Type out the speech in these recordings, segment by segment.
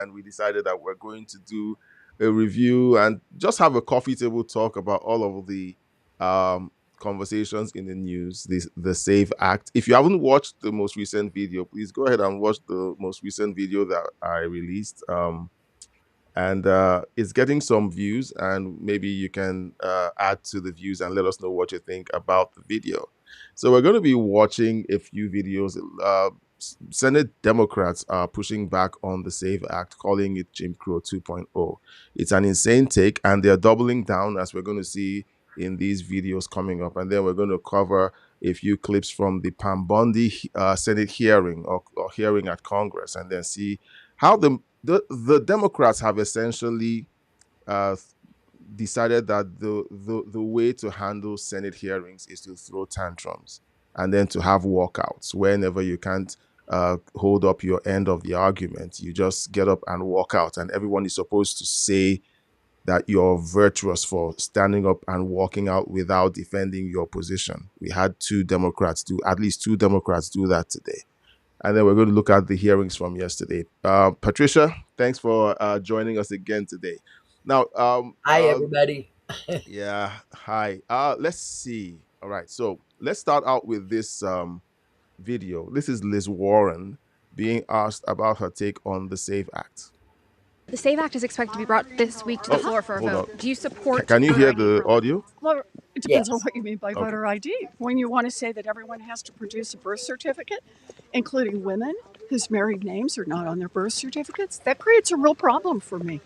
and we decided that we're going to do a review and just have a coffee table talk about all of the conversations in the news, the Save Act. If you haven't watched the most recent video, please go ahead and watch the most recent video that I released. And it's getting some views, and maybe you can add to the views and let us know what you think about the video. So we're going to be watching a few videos. Senate Democrats are pushing back on the Save Act, calling it Jim Crow 2.0. It's an insane take, and they're doubling down, as we're going to see in these videos coming up. And then we're going to cover a few clips from the Pam Bondi Senate hearing or hearing at Congress, and then see how the Democrats have essentially uh, decided that the way to handle Senate hearings is to throw tantrums and then to have walkouts. Whenever you can't hold up your end of the argument, you just get up and walk out, and everyone is supposed to say that you're virtuous for standing up and walking out without defending your position. We had at least two Democrats do that today. And then we're going to look at the hearings from yesterday. Patricia, thanks for joining us again today. Now, Hi, everybody. yeah, hi. Let's see. All right, so let's start out with this video. This is Liz Warren being asked about her take on the SAVE Act. The SAVE Act is expected to be brought this week to the floor for a hold vote. on. Do you support Can you voter hear ID the for audio? Well, it depends on Yes. what you mean by voter ID. When you want to say that everyone has to produce a birth certificate, including women whose married names are not on their birth certificates, that creates a real problem for me.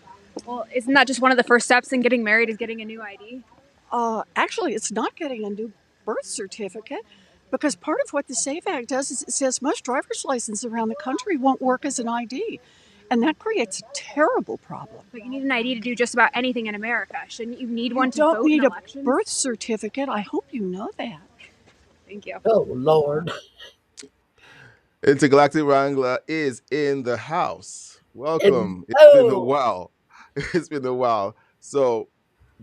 Well, isn't that just one of the first steps in getting married is getting a new ID? Actually, it's not getting a new birth certificate because part of what the SAVE Act does is it says most driver's licenses around the country won't work as an ID. And that creates a terrible problem. But you need an ID to do just about anything in America. Shouldn't you need one You to don't vote in need a elections? birth certificate. I hope you know that. Thank you. Oh, Lord. Intergalactic Wrangler is in the house. And Welcome. It's been a oh, while. It's been a while. So,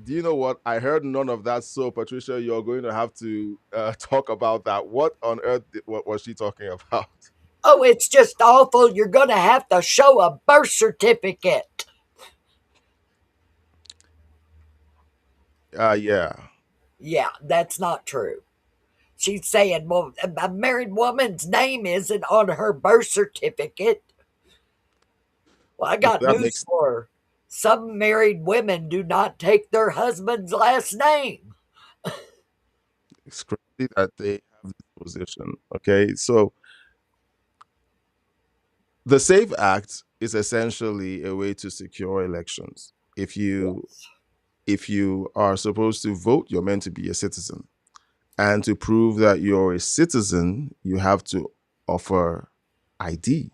do you know what? I heard none of that. So, Patricia, you're going to have to talk about that. What on earth what was she talking about? oh, it's just awful. You're going to have to show a birth certificate. Yeah. Yeah, that's not true. She's saying, well, a married woman's name isn't on her birth certificate. Well, I Well, got that news makes for her. Some married women do not take their husband's last name. it's crazy that they have this position. Okay. So, the SAVE Act is essentially a way to secure elections. Yes. If you are supposed to vote, you're meant to be a citizen. And to prove that you're a citizen, you have to offer ID.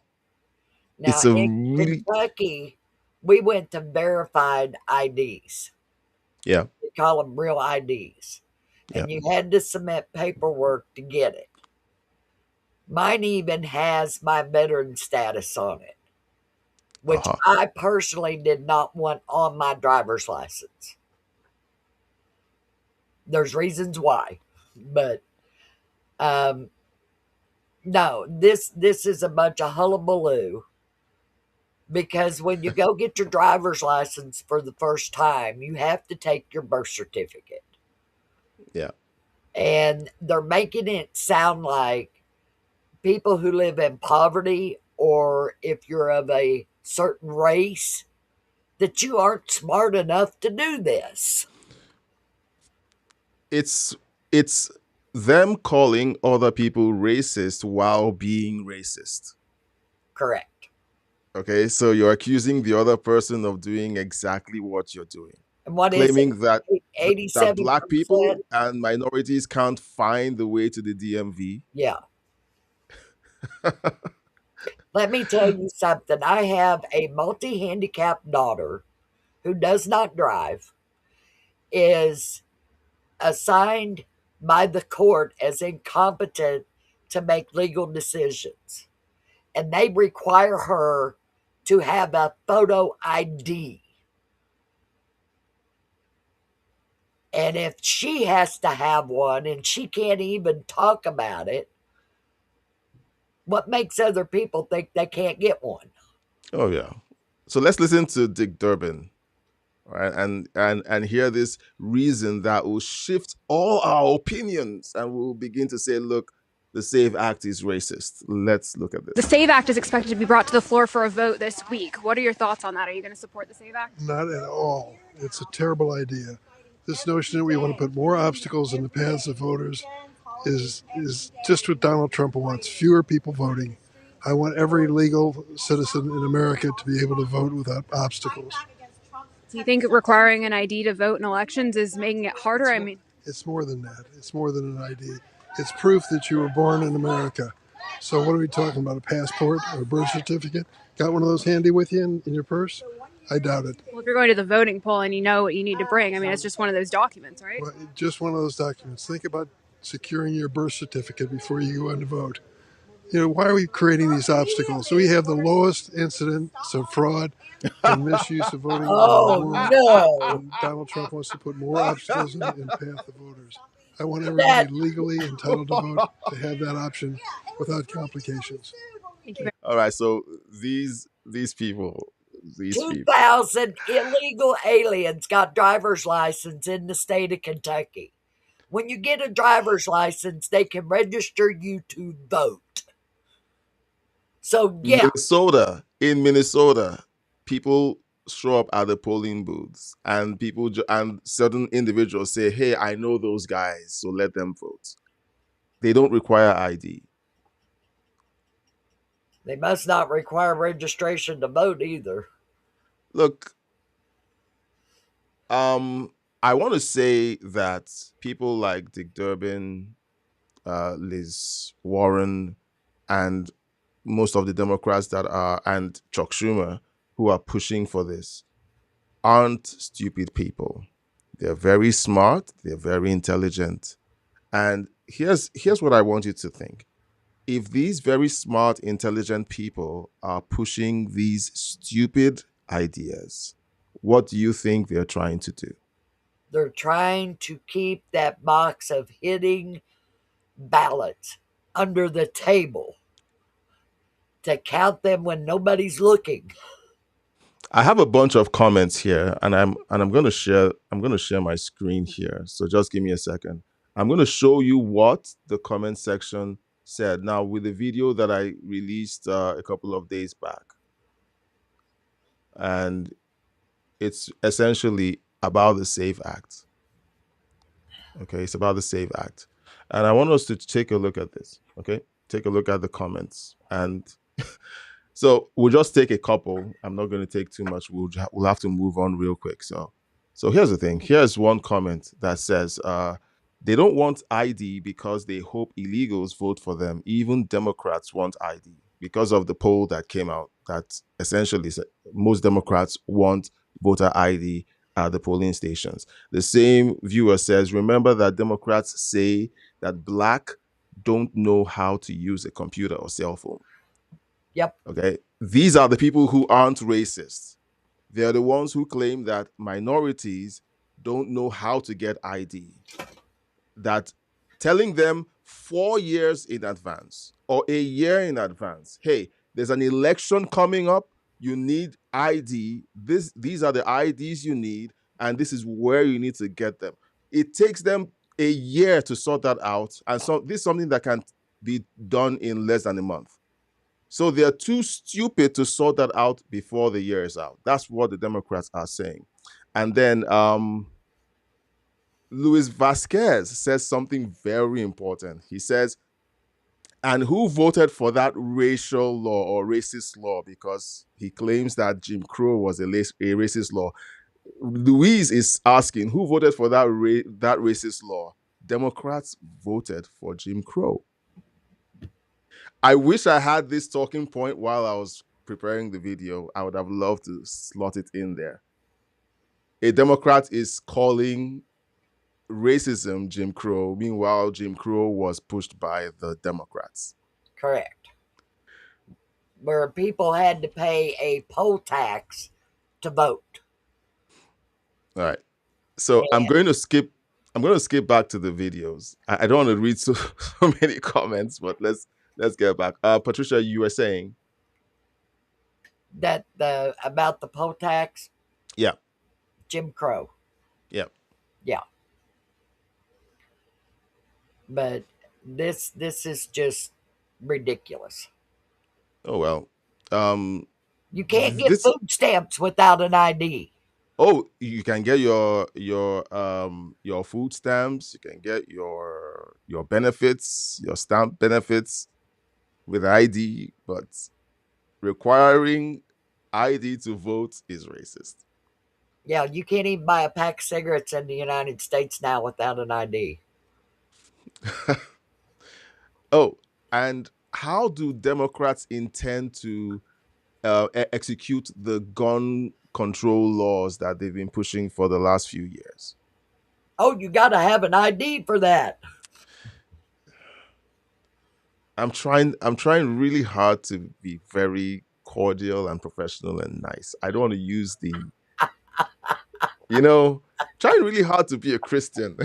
Now, It's a in really, Kentucky, we went to verified IDs. yeah, They call them real IDs. yeah. And you had to submit paperwork to get it. Mine even has my veteran status on it, which Uh-huh. I personally did not want on my driver's license. There's reasons why, but um, no, this is a bunch of hullabaloo because when you go get your driver's license for the first time, you have to take your birth certificate, Yeah. and they're making it sound like people who live in poverty or if you're of a certain race that you aren't smart enough to do this. It's it's them calling other people racist while being racist. Correct. Okay, so you're accusing the other person of doing exactly what you're doing, And what is it? claiming that that black 87%? people and minorities can't find the way to the DMV. Yeah. Let me tell you something. I have a multi handicapped daughter who does not drive, is assigned by the court as incompetent to make legal decisions. And they require her to have a photo ID. And if she has to have one and she can't even talk about it, what makes other people think they can't get one? Oh yeah. So let's listen to Dick Durbin, right? And hear this reason that will shift all our opinions, and we'll begin to say, look, the SAVE Act is racist. Let's look at The this. SAVE Act is expected to be brought to the floor for a vote this week. What are your thoughts on that? Are you going to support the SAVE Act? Not at all. It's a terrible idea. This notion that we want to put more obstacles in the paths of voters is just what Donald Trump wants, fewer people voting. I want every legal citizen in America to be able to vote without obstacles. Do you think requiring an ID to vote in elections is making it harder? I mean, It's more than that. It's more than an ID. It's proof that you were born in America. So what are we talking about, a passport or a birth certificate? Got one of those handy with you in your purse? I doubt it. well, if you're going to the voting poll and you know what you need to bring, I mean, it's just one of those documents, right? Well, just one of those documents. Think about securing your birth certificate before you go in to vote. You know, why are we creating these obstacles? So we have the lowest incidence of fraud and misuse of voting in the Oh world. no! And Donald Trump wants to put more obstacles in the path of voters. I want everybody That legally entitled to vote to have that option without complications. Thank you very All right, so these people, 2,000 illegal aliens got driver's license in the state of Kentucky. When you get a driver's license, they can register you to vote. So yeah, In Minnesota, people show up at the polling booths, and and certain individuals say, "Hey, I know those guys, so let them vote." They don't require ID. they must not require registration to vote either. Look, I want to say that people like Dick Durbin, Liz Warren, and most of the Democrats and Chuck Schumer who are pushing for this aren't stupid people. They're very smart, they're very intelligent. And here's what I want you to think. If these very smart, intelligent people are pushing these stupid ideas, what do you think they're trying to do? They're trying to keep that box of hitting ballots under the table to count them when nobody's looking. I have a bunch of comments here, and I'm going to share my screen here. So just give me a second. I'm going to show you what the comment section said. Now, with the video that I released a couple of days back, and it's essentially about the SAVE Act. Okay, it's about the SAVE Act, and I want us to take a look at this. Okay, take a look at the comments, and so we'll just take a couple. I'm not going to take too much. We'll have to move on real quick. So here's the thing. Here's one comment that says they don't want ID because they hope illegals vote for them. Even Democrats want ID because of the poll that came out that essentially said most Democrats want voter ID at the polling stations. The same viewer says, remember that Democrats say that Black don't know how to use a computer or cell phone. Yep. Okay. These are the people who aren't racist. They're the ones who claim that minorities don't know how to get ID. That telling them 4 years in advance or a year in advance, hey, there's an election coming up, you need ID. These are the IDs you need, and this is where you need to get them. It takes them a year to sort that out, and so this is something that can be done in less than a month. So they're too stupid to sort that out before the year is out. That's what the Democrats are saying. And then Luis Vasquez says something very important. He says, and who voted for that racial law or racist law? Because he claims that Jim Crow was a racist law. Luis is asking, who voted for that racist law? Democrats voted for Jim Crow. I wish I had this talking point while I was preparing the video. I would have loved to slot it in there. A Democrat is calling racism Jim Crow. Meanwhile, Jim Crow was pushed by the Democrats. Correct. Where people had to pay a poll tax to vote. All right. So I'm going to skip back to the videos. I don't want to read so many comments, but let's get back. Patricia, you were saying? that the about the poll tax, Yeah, Jim Crow. yeah. Yeah, but this is just ridiculous. Oh well. Um, You can't get this. food stamps without an ID. Oh, you can get your food stamps. You can get your benefits, your stamp benefits with ID, but requiring ID to vote is racist. Yeah, you can't even buy a pack of cigarettes in the United States now without an ID. Oh, and how do Democrats intend to execute the gun control laws that they've been pushing for the last few years? Oh, you got to have an ID for that. I'm trying really hard to be very cordial and professional and nice. I don't want to use you know, trying really hard to be a Christian.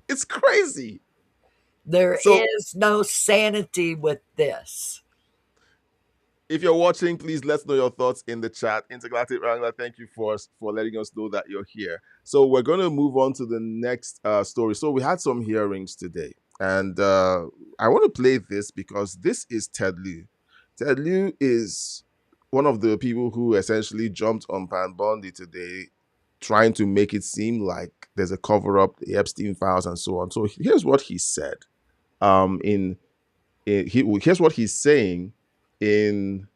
It's crazy. There So is no sanity with this. if you're watching, please let us know your thoughts in the chat. Intergalactic Wrangler, thank you for letting us know that you're here. So we're going to move on to the next story. So we had some hearings today, and I want to play this because this is Ted Lieu. Ted Lieu is one of the people who essentially jumped on Pan Bondi today, trying to make it seem like there's a cover up, the Epstein files, and so on. So here's what he said. Here's what he's saying in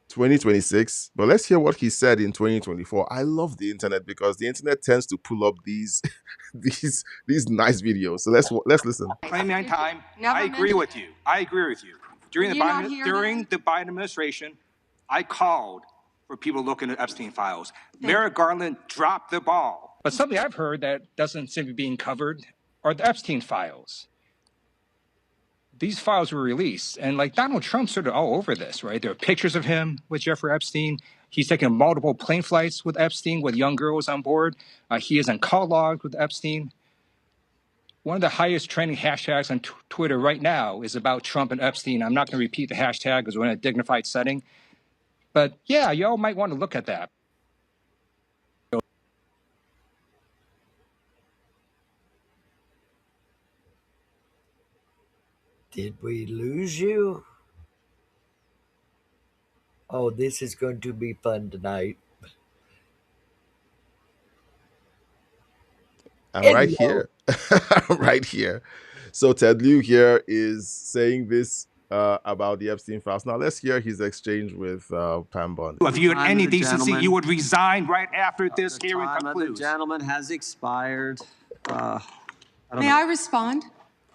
2026, but let's hear what he said in 2024. I love the internet because the internet tends to pull up these these nice videos. So let's listen. Claiming on time. I agree with you. I agree with you. During the Biden administration, I called for people looking at Epstein files. Merrick Garland dropped the ball. But something I've heard that doesn't seem to be being covered are the Epstein files. These files were released, and like Donald Trump's sort of all over this, right? There are pictures of him with Jeffrey Epstein. He's taken multiple plane flights with Epstein, with young girls on board. He is on call logs with Epstein. One of the highest trending hashtags on Twitter right now is about Trump and Epstein. I'm not going to repeat the hashtag because we're in a dignified setting. But yeah, y'all might want to look at that. Did we lose you? Oh, this is going to be fun tonight. I'm right Hello. here. I'm right here. So Ted Lieu here is saying this about the Epstein files. Now let's hear his exchange with Pam Bondi. If you had any decency, you would resign right after this hearing The concludes. gentleman has expired. May I respond?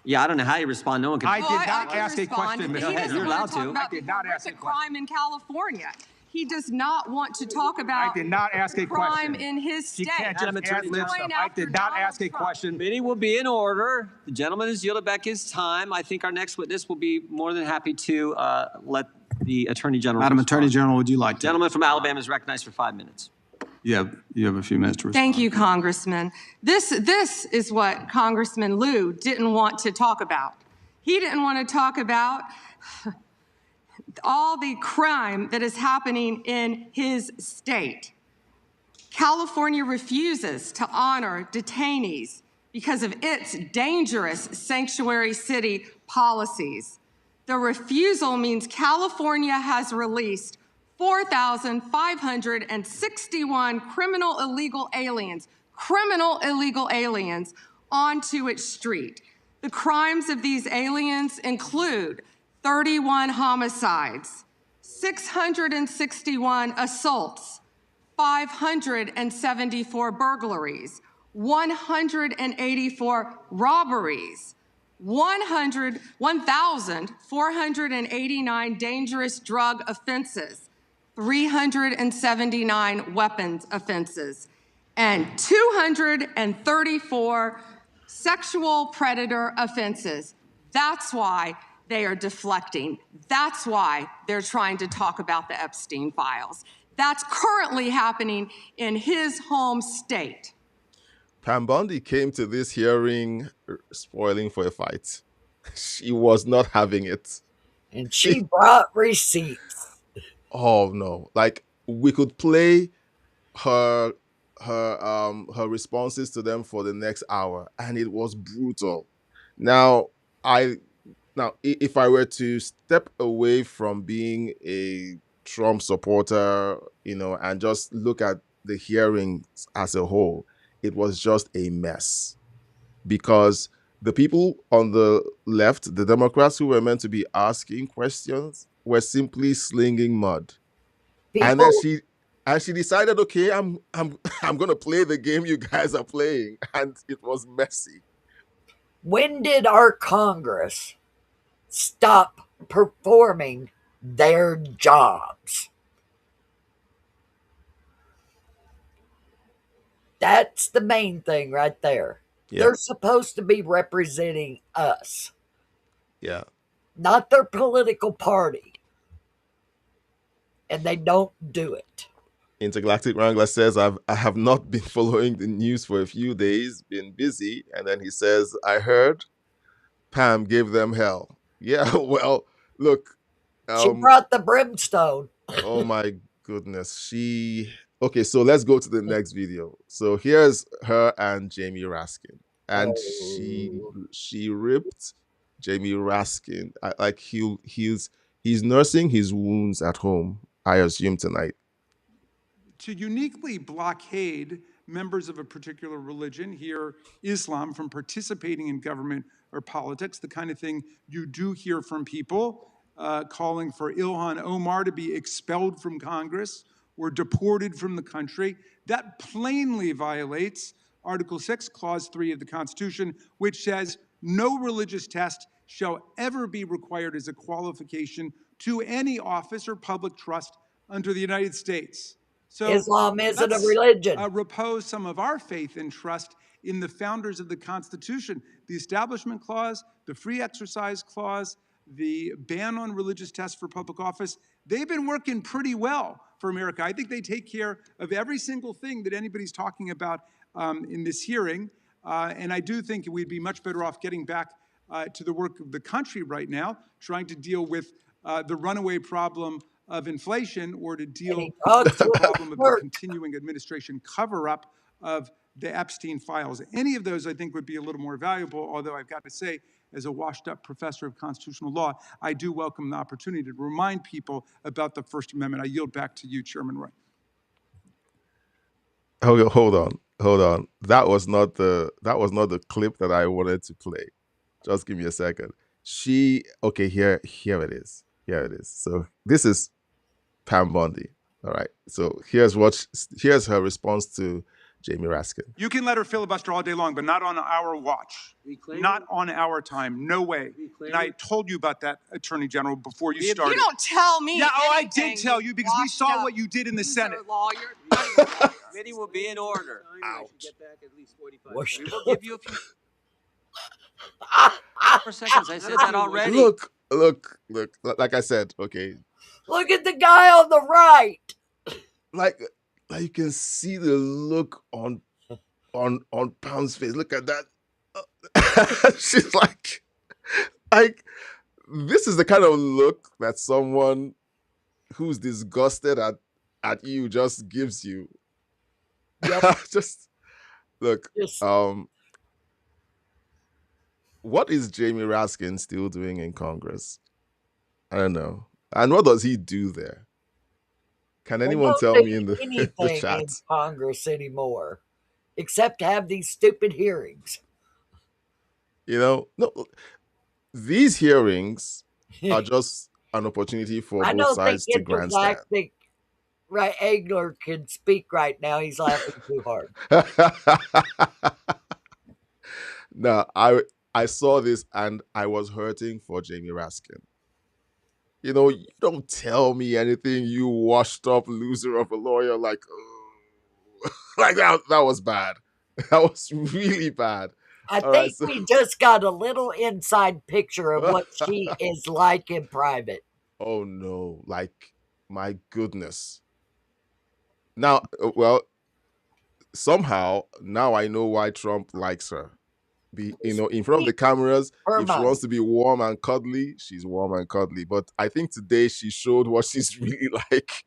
Yeah, I don't know how you respond. No one can. I did not can ask a respond. question, Ms. He Head. doesn't You're want allowed to talk to. about I did the not ask a horrific question. crime in California. He does not want to talk about I did not ask a crime question. in his She state. can't just Madam Attorney ad-lib General. stuff. I did not ask a question. Meeting will be in order. The gentleman has yielded back his time. I think our next witness will be more than happy to let the Attorney General Madam respond. Attorney General, would you like to? Gentleman from Alabama is recognized for 5 minutes. You have a few minutes to respond. Thank you, Congressman. This is what Congressman Lieu didn't want to talk about. He didn't want to talk about all the crime that is happening in his state. California refuses to honor detainees because of its dangerous sanctuary city policies. The refusal means California has released 4,561 criminal illegal aliens onto its street. The crimes of these aliens include 31 homicides, 661 assaults, 574 burglaries, 184 robberies, 1,489 dangerous drug offenses, 379 weapons offenses, and 234 sexual predator offenses. That's why they are deflecting. That's why they're trying to talk about the Epstein files. That's currently happening in his home state. Pam Bondi came to this hearing spoiling for a fight. She was not having it. And she brought receipts. Oh no. Like we could play her her responses to them for the next hour, and it was brutal. Now I if I were to step away from being a Trump supporter, and just look at the hearings as a whole, it was just a mess, because the people on the left, the Democrats who were meant to be asking questions, were simply slinging mud. And then People, she decided, okay, I'm I'm gonna play the game you guys are playing, and it was messy. when did our Congress stop performing their jobs? That's the main thing right there. Yeah, They're supposed to be representing us, yeah. not their political party, and they don't do it. Intergalactic Wrangler says, I have not been following the news for a few days, been busy. And then he says, I heard Pam gave them hell. Yeah, well, look, She um, brought the brimstone. oh my goodness. Okay, so let's go to the next video. So here's her and Jamie Raskin. And Oh, she ripped Jamie Raskin. Like he's nursing his wounds at home, I assume tonight. To uniquely blockade members of a particular religion, here Islam, from participating in government or politics, the kind of thing you do hear from people calling for Ilhan Omar to be expelled from Congress or deported from the country. That plainly violates Article 6, Clause 3 of the Constitution, which says no religious test shall ever be required as a qualification to any office or public trust under the United States. So Islam isn't a let's religion. repose some of our faith and trust in the founders of the Constitution. The Establishment Clause, the Free Exercise Clause, the ban on religious tests for public office, they've been working pretty well for America. I think they take care of every single thing that anybody's talking about in this hearing. And I do think we'd be much better off getting back to the work of the country right now, trying to deal with the runaway problem of inflation, or to deal with the problem of the continuing administration cover-up of the Epstein files. Any of those, I think, would be a little more valuable, although I've got to say, as a washed-up professor of constitutional law, I do welcome the opportunity to remind people about the First Amendment. I yield back to you, Chairman Roy. Hold on. That was not the clip that I wanted to play. Just give me a second. Okay, here it is. Here it is. So this is Pam Bondi. All right. So here's her response to Jamie Raskin. You can let her filibuster all day long, but not on our watch. Not on our time. No way. And I told you about that, Attorney General, before you started. You don't tell me. Yeah, oh, I anything, did tell you, because we saw what you did in the Senate. Committee will be in order. Ouch. We will give you a few more seconds. I said that already. Look. Like I said, okay. Look at the guy on the right. Like you can see the look on Pam's face. Look at that. She's like this is the kind of look that someone who's disgusted at you just gives you. Yep. Just look. What is Jamie Raskin still doing in Congress? I don't know. And what does he do there? Can anyone tell me in the chat? In Congress anymore, except have these stupid hearings. No, these hearings are just an opportunity for both sides to grandstand. Right, Egler can speak right now. He's laughing too hard. No, I saw this and I was hurting for Jamie Raskin. You don't tell me anything, you washed up loser of a lawyer. Like, like that was bad. That was really bad. I think we just got a little inside picture of what she is like in private. Oh no, like, my goodness. Now, well, somehow now I know why Trump likes her, be, in front of the cameras. Her If she money. wants to be warm and cuddly, she's warm and cuddly. But I think today she showed what she's really like,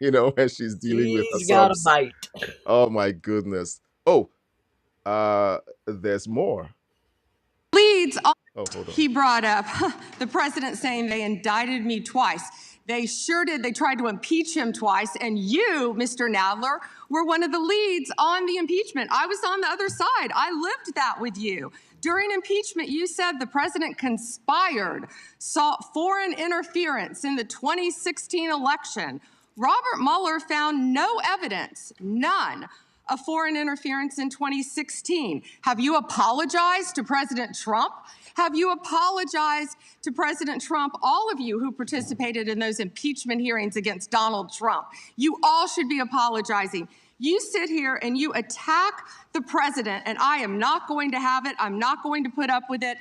when she's dealing with her She's got a subs. bite. Oh my goodness. Oh, there's more. Leads. Oh, hold on. He brought up the president saying they indicted me twice. They sure did. They tried to impeach him twice. And you, Mr. Nadler, were one of the leads on the impeachment. I was on the other side. I lived that with you. During impeachment, you said the president conspired, sought foreign interference in the 2016 election. Robert Mueller found no evidence, none, of foreign interference in 2016. Have you apologized to President Trump? Have you apologized to President Trump, all of you who participated in those impeachment hearings against Donald Trump? You all should be apologizing. You sit here and you attack the president, and I am not going to have it. I'm not going to put up with it.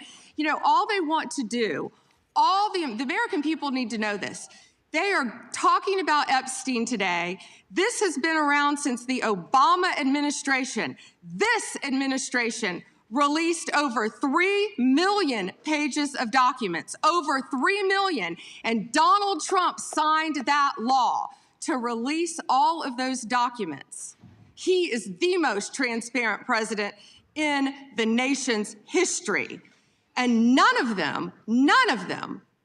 All they want to do, the American people need to know this. They are talking about Epstein today. This has been around since the Obama administration. This administration released over 3 million pages of documents, over 3 million. And Donald Trump signed that law to release all of those documents. He is the most transparent president in the nation's history. And none of them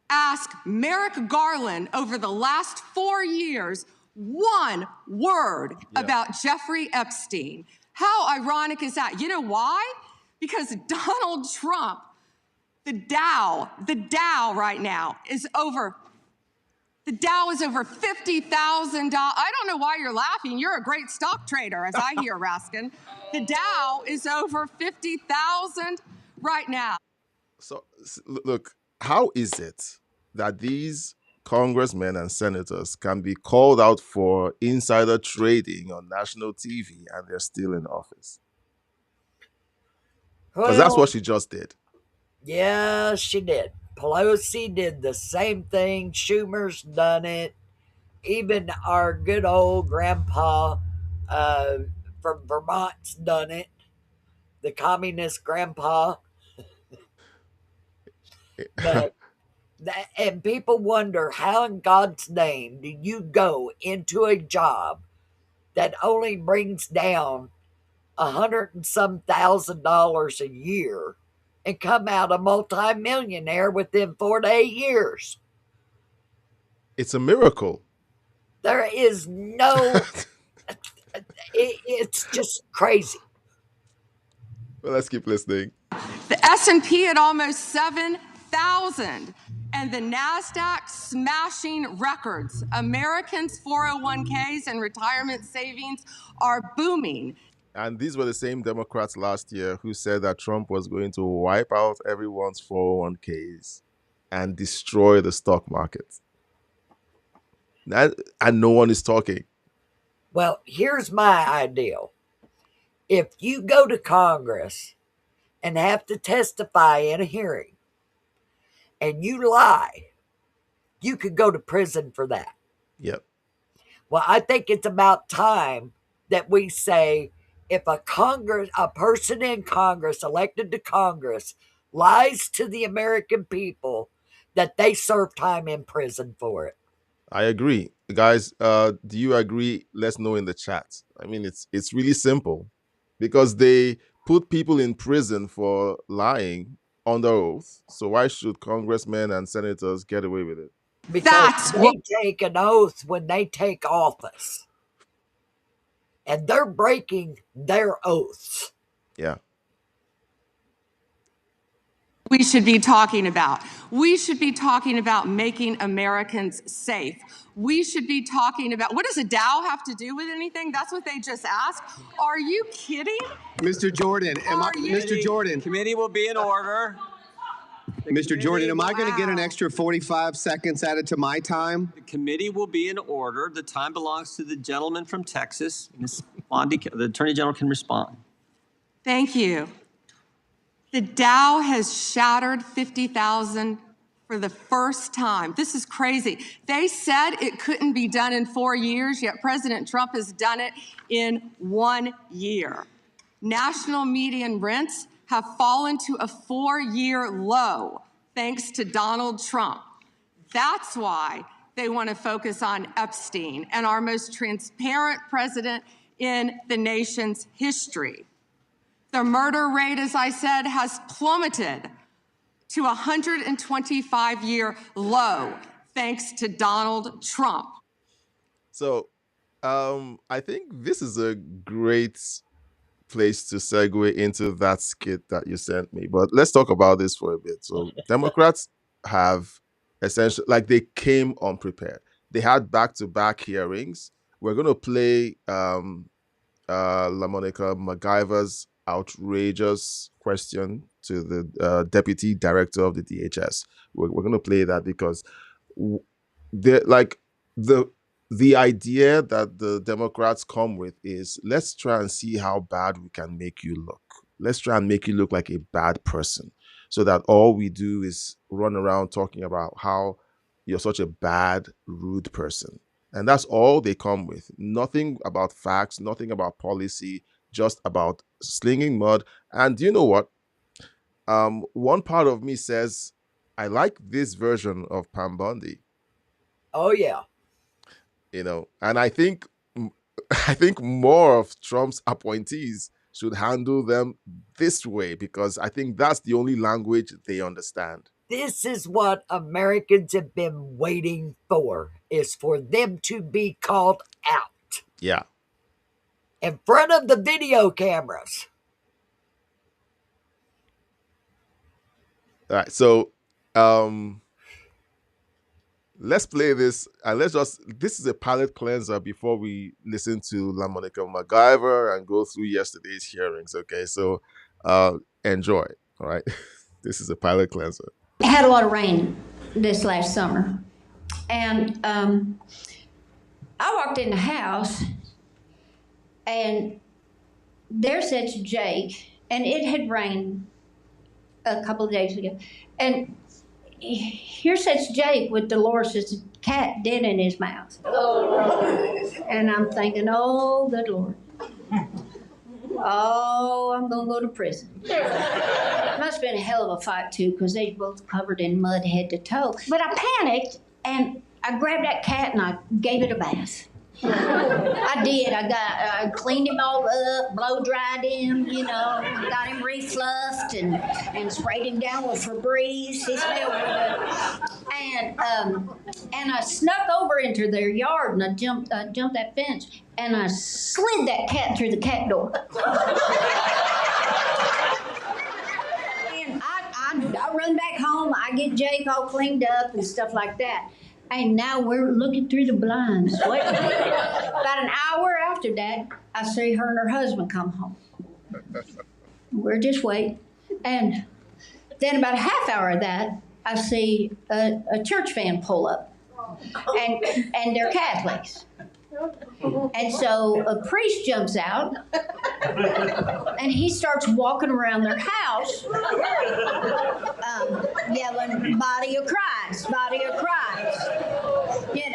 asked Merrick Garland over the last 4 years one word about Jeffrey Epstein. How ironic is that? You know why? Because Donald Trump, the Dow right now is over $50,000. I don't know why you're laughing. You're a great stock trader, as I hear, Raskin. The Dow is over 50,000 right now. So, look, how is it that these congressmen and senators can be called out for insider trading on national TV and they're still in office? Because that's what she just did. Yeah, she did. Pelosi did the same thing. Schumer's done it. Even our good old grandpa from Vermont's done it. The communist grandpa. And people wonder, how in God's name do you go into a job that only brings down $100 and some thousand a year and come out a multimillionaire within 4 to 8 years? It's a miracle. There is no, it's just crazy. Well, let's keep listening. The S&P at almost 7,000 and the NASDAQ smashing records. Americans' 401ks and retirement savings are booming. And these were the same Democrats last year who said that Trump was going to wipe out everyone's 401ks and destroy the stock market. And no one is talking. Well, here's my ideal. If you go to Congress and have to testify in a hearing and you lie, you could go to prison for that. Yep. Well, I think it's about time that we say, if a person in Congress, elected to Congress, lies to the American people, that they serve time in prison for it. I agree. Guys, do you agree? Let's know in the chat. I mean, it's really simple, because they put people in prison for lying under oath. So why should congressmen and senators get away with it? Because they take an oath when they take office. And they're breaking their oaths. Yeah. We should be talking about. We should be talking about making Americans safe. We should be talking about, what does a Dow have to do with anything? That's what they just asked. Are you kidding? Mr. Jordan, Mr. Jordan. Committee will be in order. Mr. Jordan, am I going to get an extra 45 seconds added to my time? The committee will be in order. The time belongs to the gentleman from Texas. Ms. Bondi, the Attorney General can respond. Thank you. The Dow has shattered 50,000 for the first time. This is crazy. They said it couldn't be done in 4 years, yet President Trump has done it in 1 year. National median rents have fallen to a 4-year low thanks to Donald Trump. That's why they want to focus on Epstein and our most transparent president in the nation's history. The murder rate, as I said, has plummeted to a 125-year low thanks to Donald Trump. So I think this is a great place to segue into that skit that you sent me. But let's talk about this for a bit. So Democrats have essentially, like, they came unprepared. They had back-to-back hearings. We're going to play LaMonica MacGyver's outrageous question to the deputy director of the DHS. We're going to play that because the idea that the Democrats come with is, let's try and see how bad we can make you look. Let's try and make you look like a bad person, so that all we do is run around talking about how you're such a bad, rude person. And that's all they come with. Nothing about facts, nothing about policy, just about slinging mud. And you know what? One part of me says, I like this version of Pam Bondi. Oh, yeah. And I think more of Trump's appointees should handle them this way, because I think that's the only language they understand. This is what Americans have been waiting for, is for them to be called out. Yeah. In front of the video cameras. All right. So let's play this, and this is a palate cleanser before we listen to LaMonica MacGyver and go through yesterday's hearings. Okay, so enjoy. All right. This is a palate cleanser. It had a lot of rain this last summer, and I walked in the house, and there sits Jake, and it had rained a couple of days ago, and here sits Jake with Dolores' cat dead in his mouth. And I'm thinking, oh, good Lord. Oh, I'm going to go to prison. It must have been a hell of a fight, too, because they both covered in mud head to toe. But I panicked, and I grabbed that cat, and I gave it a bath. I did. I cleaned him all up, blow dried him, got him refluffed and sprayed him down with Febreze. He smelled good. And I snuck over into their yard, and I jumped that fence, and I slid that cat through the cat door. And I run back home. I get Jake all cleaned up and stuff like that. And now we're looking through the blinds. Wait a minute. About an hour after that, I see her and her husband come home. We're just waiting. And then about a half hour of that, I see a church van pull up. And they're Catholics. And so a priest jumps out, and he starts walking around their house, yelling, "Body of Christ, body of Christ." And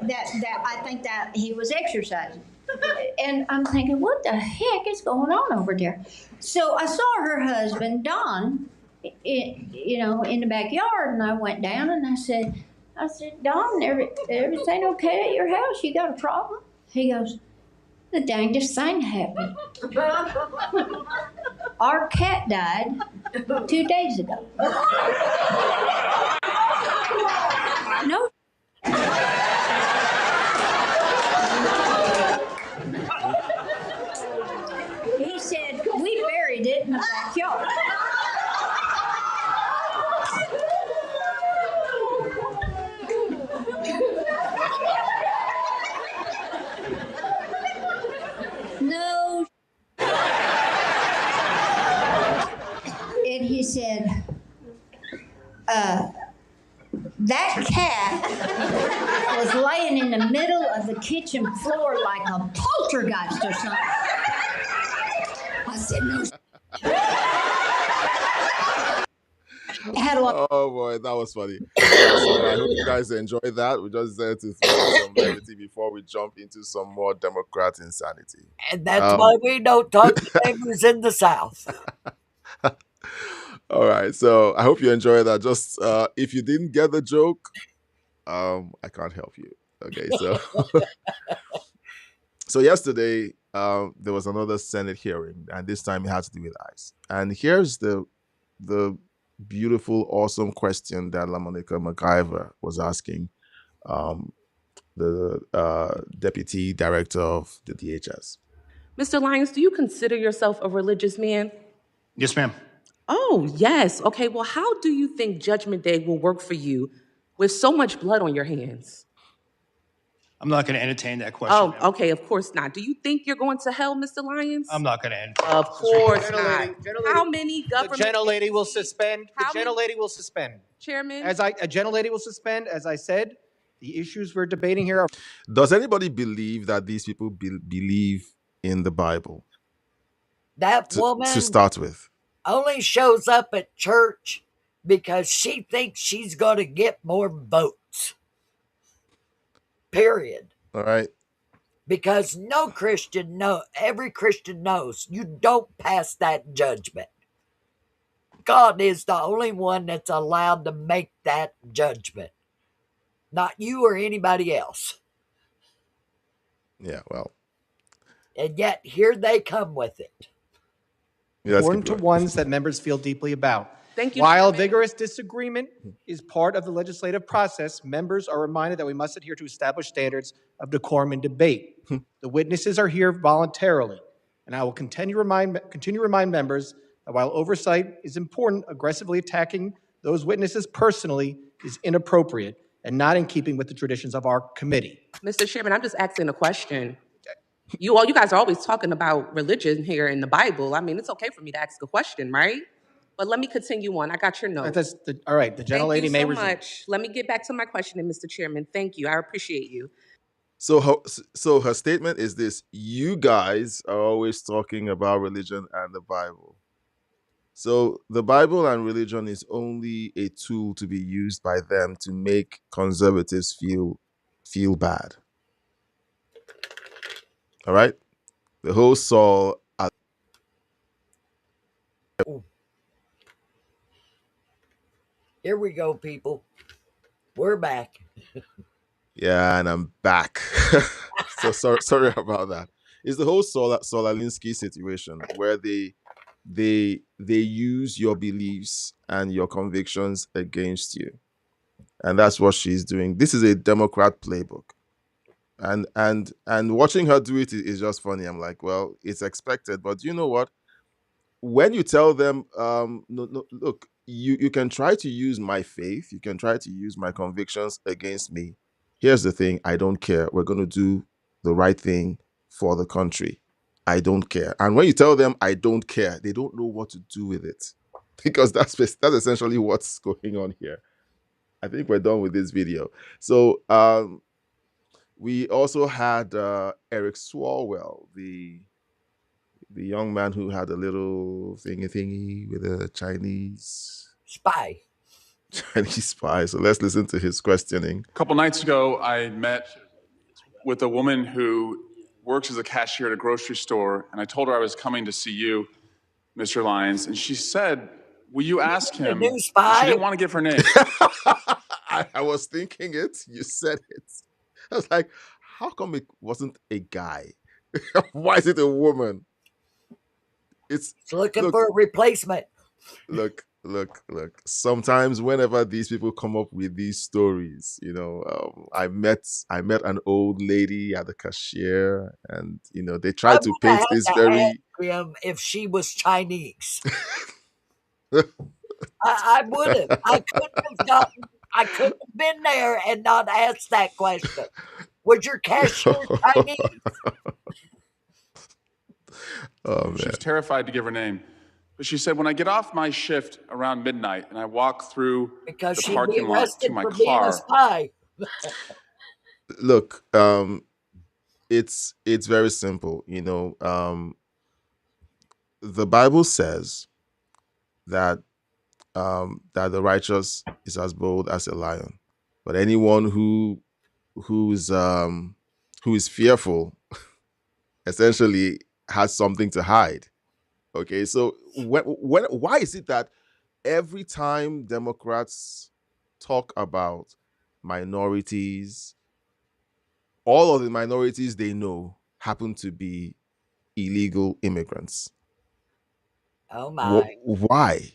that I think that he was exercising. And I'm thinking, what the heck is going on over there? So I saw her husband, Don, in the backyard, and I went down and I said, Don, everything okay at your house? You got a problem? He goes, the dangest thing happened. Our cat died 2 days ago. No. He said, we buried it in the backyard. No. And he said, that cat was laying in the middle of the kitchen floor like a poltergeist or something. I said, no. Oh boy, that was funny. So I hope you guys enjoyed that. We just decided to throw some levity before we jump into some more Democrat insanity. And that's why we don't talk to neighbors in the South. All right. So I hope you enjoyed that. Just if you didn't get the joke, I can't help you. Okay. So so yesterday, there was another Senate hearing, and this time it had to do with ICE. And here's the beautiful, awesome question that LaMonica MacGyver was asking the deputy director of the DHS. Mr. Lyons, do you consider yourself a religious man? Yes, ma'am. Oh, yes. Okay, well, how do you think Judgment Day will work for you with so much blood on your hands? I'm not going to entertain that question. Oh, ma'am. okay, of course not. Do you think you're going to hell, Mr. Lyons? I'm not going to entertain. Of course not. Gentlelady, How many the government gentlelady will agencies- suspend. The How many- gentlelady will suspend. Chairman? A gentlelady will suspend. As I said, the issues we're debating here are. Does anybody believe that these people believe in the Bible? That woman to start with, only shows up at church because she thinks she's going to get more votes. Period. All right. Because every Christian knows you don't pass that judgment. God is the only one that's allowed to make that judgment, not you or anybody else. Yeah, well. And yet here they come with it. Important to ones that members feel deeply about. Thank you. While vigorous disagreement is part of the legislative process, members are reminded that we must adhere to established standards of decorum and debate. The witnesses are here voluntarily, and I will continue to remind members that while oversight is important, aggressively attacking those witnesses personally is inappropriate and not in keeping with the traditions of our committee. Mr. Chairman, I'm just asking a question. You guys are always talking about religion here in the Bible. I mean, it's okay for me to ask a question, right? But let me continue on. I got your note. All right, the gentlelady may resume. Thank you so much. Let me get back to my question, Mr. Chairman. Thank you. I appreciate you. So her statement is this: you guys are always talking about religion and the Bible. So the Bible and religion is only a tool to be used by them to make conservatives feel bad. All right? The whole Saul. Here we go, people. We're back. Yeah, and I'm back. So sorry about that. It's the whole Saul Alinsky situation where they use your beliefs and your convictions against you. And that's what she's doing. This is a Democrat playbook. And watching her do it is just funny. I'm like, well, it's expected. But you know what? When you tell them, no, look, you can try to use my faith, you can try to use my convictions against me. Here's the thing, I don't care. We're going to do the right thing for the country. I don't care. And when you tell them I don't care, they don't know what to do with it. Because that's essentially what's going on here. I think we're done with this video. So we also had Eric Swalwell, the young man who had a little thingy with a Chinese spy. So let's listen to his questioning. A couple nights ago, I met with a woman who works as a cashier at a grocery store, and I told her I was coming to see you, Mr. Lyons, and she said, will you ask him? She didn't want to give her name. I was thinking it. You said it. I was like, how come it wasn't a guy? Why is it a woman? It's looking for a replacement. Look. Sometimes whenever these people come up with these stories, I met an old lady at the cashier, and they tried to paint this very. Ask him if she was Chinese. I would have. I couldn't have been there and not asked that question. Was your cashier Chinese? Oh, man. She was terrified to give her name. But she said, when I get off my shift around midnight and I walk through the parking lot to my car. Look, it's very simple. The Bible says that the righteous is as bold as a lion, but anyone who is fearful essentially has something to hide. Okay, so why is it that every time Democrats talk about minorities, all of the minorities they know happen to be illegal immigrants? Oh my. Why?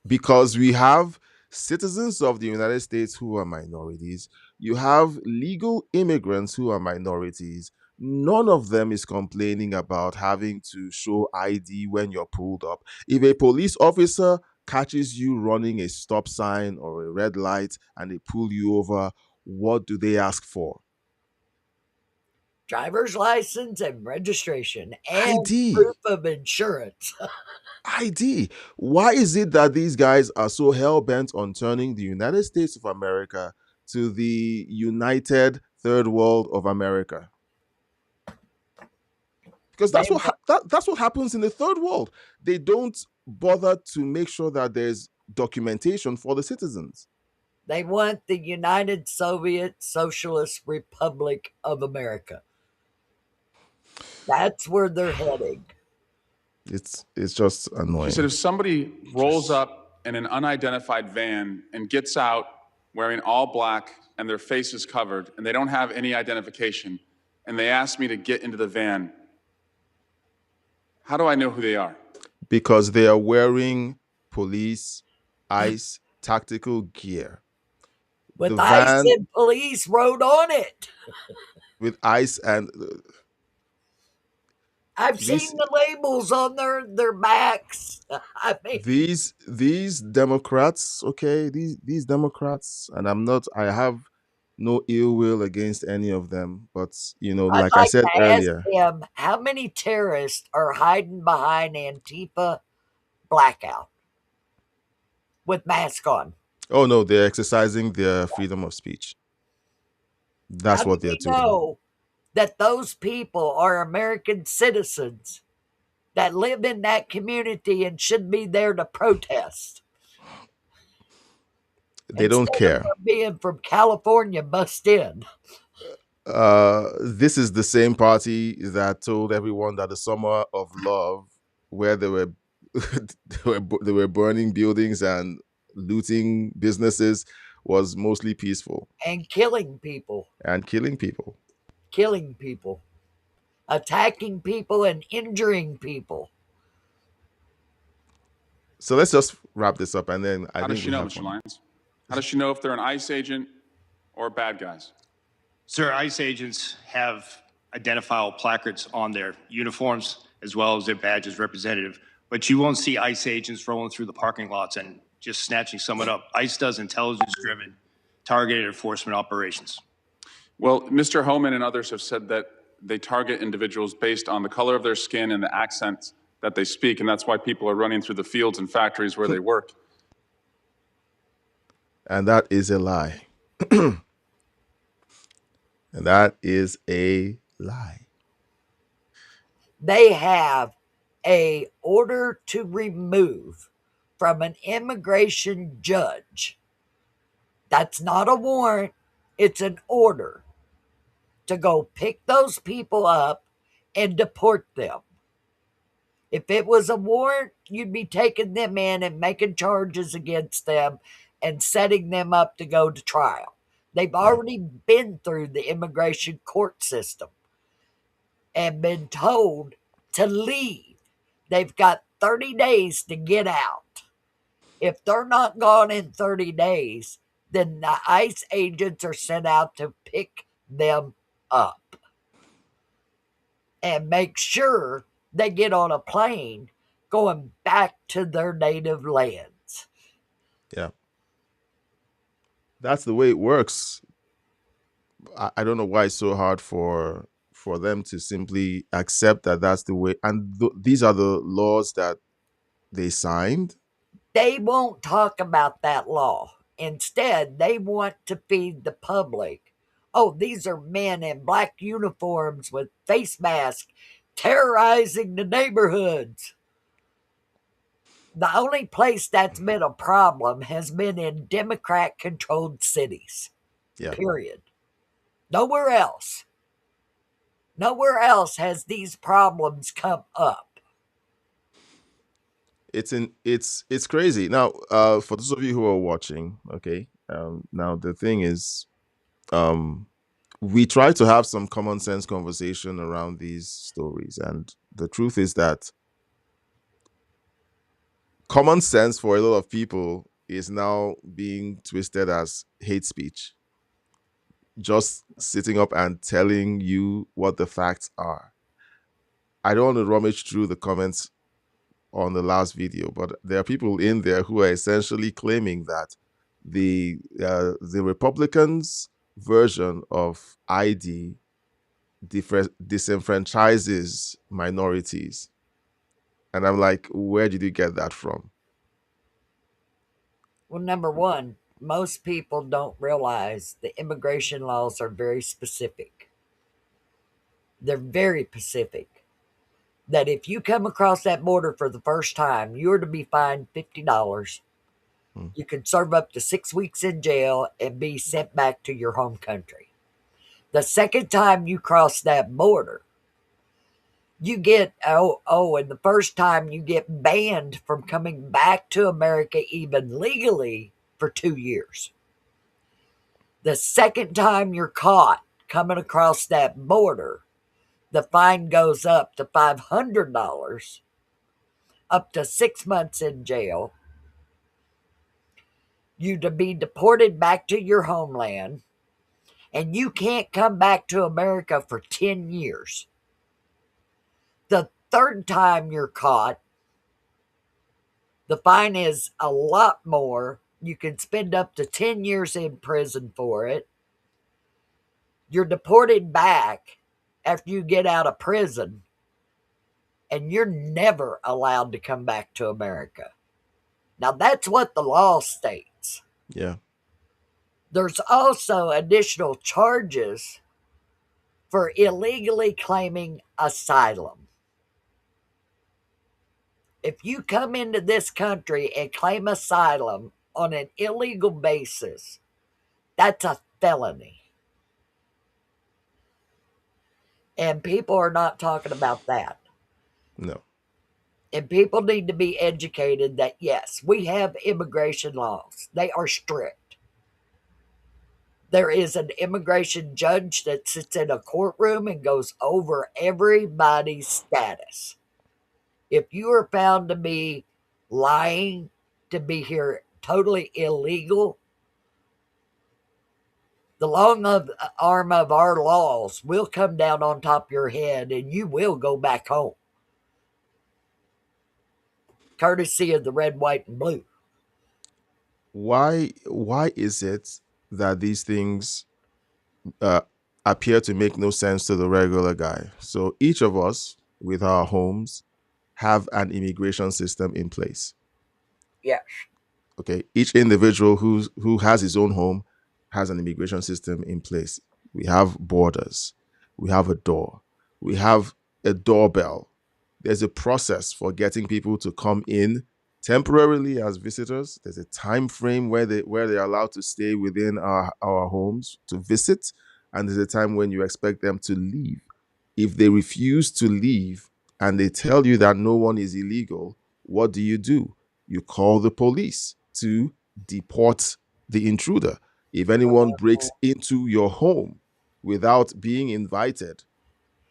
Because we have citizens of the United States who are minorities, you have legal immigrants who are minorities. None of them is complaining about having to show ID when you're pulled up. If a police officer catches you running a stop sign or a red light and they pull you over, what do they ask for? Driver's license and registration and ID. proof of insurance. ID. Why is it that these guys are so hell bent on turning the United States of America to the United Third World of America? Because They that's what happens in the third world. They don't bother to make sure that there's documentation for the citizens. They want the United Soviet Socialist Republic of America. That's where they're heading. It's just annoying. She said if somebody rolls up in an unidentified van and gets out wearing all black and their face is covered and they don't have any identification and they ask me to get into the van, how do I know who they are? Because they are wearing police, ICE, tactical gear. With The ICE van and police wrote on it. with ICE and I've seen the labels on their backs. I mean, these Democrats, okay, these Democrats, and I have no ill will against any of them, but I'd like I like said to ask earlier, him how many terrorists are hiding behind Antifa blackout with mask on. oh no, they're exercising their freedom of speech. How That's do what they're we doing. know that those people are American citizens that live in that community and should be there to protest They don't instead of care. being from California bust in? This is the same party that told everyone that the summer of love, where they were they were burning buildings and looting businesses, was mostly peaceful And killing people, and killing people. attacking people and injuring people. So let's just wrap this up, and then I How does think she we know, have Mr. one. Lyons? How does she know if they're an ICE agent or bad guys? Sir, ICE agents have identifiable placards on their uniforms as well as their badges representative, but you won't see ICE agents rolling through the parking lots and just snatching someone up. ICE does intelligence-driven, targeted enforcement operations. Well, Mr. Homan and others have said that they target individuals based on the color of their skin and the accent that they speak, and that's why people are running through the fields and factories where they work. And that is a lie. And that is a lie. They have a order to remove from an immigration judge. That's not a warrant, it's an order to go pick those people up and deport them. If it was a warrant, you'd be taking them in and making charges against them and setting them up to go to trial. They've already been through the immigration court system and been told to leave. They've got 30 days to get out. If they're not gone in 30 days, then the ICE agents are sent out to pick them up and make sure they get on a plane going back to their native lands. Yeah. That's the way it works. I don't know why it's so hard for them to simply accept that that's the way. And these are the laws that they signed. They won't talk about that law. Instead, they want to feed the public. Oh, these are men in black uniforms with face masks terrorizing the neighborhoods. The only place that's been a problem has been in Democrat controlled cities. Yeah. Period. Nowhere else. Nowhere else has these problems come up. It's crazy. Now, for those of you who are watching, okay, now the thing is, um, we try to have some common sense conversation around these stories, and the truth is that common sense for a lot of people is now being twisted as hate speech. Just sitting up and telling you what the facts are. I don't want to rummage through the comments on the last video, but there are people in there who are essentially claiming that the Republicans' version of ID disenfranchises minorities, and I'm like, where did you get that from? Well, number one, most people don't realize the immigration laws are very specific. They're very specific. That if you come across that border for the first time, you're to be fined $50. You can serve up to 6 weeks in jail and be sent back to your home country. The second time you cross that border, you get, and the first time you get banned from coming back to America, even legally, for 2 years. The second time you're caught coming across that border, the fine goes up to $500, up to 6 months in jail. You to be deported back to your homeland, and you can't come back to America for 10 years. The third time you're caught, the fine is a lot more. You can spend up to 10 years in prison for it. You're deported back after you get out of prison, and you're never allowed to come back to America. Now, that's what the law states. Yeah. There's also additional charges for illegally claiming asylum. If you come into this country and claim asylum on an illegal basis, that's a felony. And people are not talking about that. No. And people need to be educated that, yes, we have immigration laws. They are strict. There is an immigration judge that sits in a courtroom and goes over everybody's status. If you are found to be lying, to be here totally illegal, the long arm of our laws will come down on top of your head and you will go back home. Courtesy of the red, white, and blue. Why is it that these things uh, appear to make no sense to the regular guy? So each of us with our homes have an immigration system in place. Yes. Okay, each individual who has his own home has an immigration system in place. We have borders, we have a door, we have a doorbell. There's a process for getting people to come in temporarily as visitors. There's a time frame where they're allowed to stay within our homes to visit, and there's a time when you expect them to leave. If they refuse to leave and they tell you that no one is illegal, what do? You call the police to deport the intruder. If anyone breaks into your home without being invited,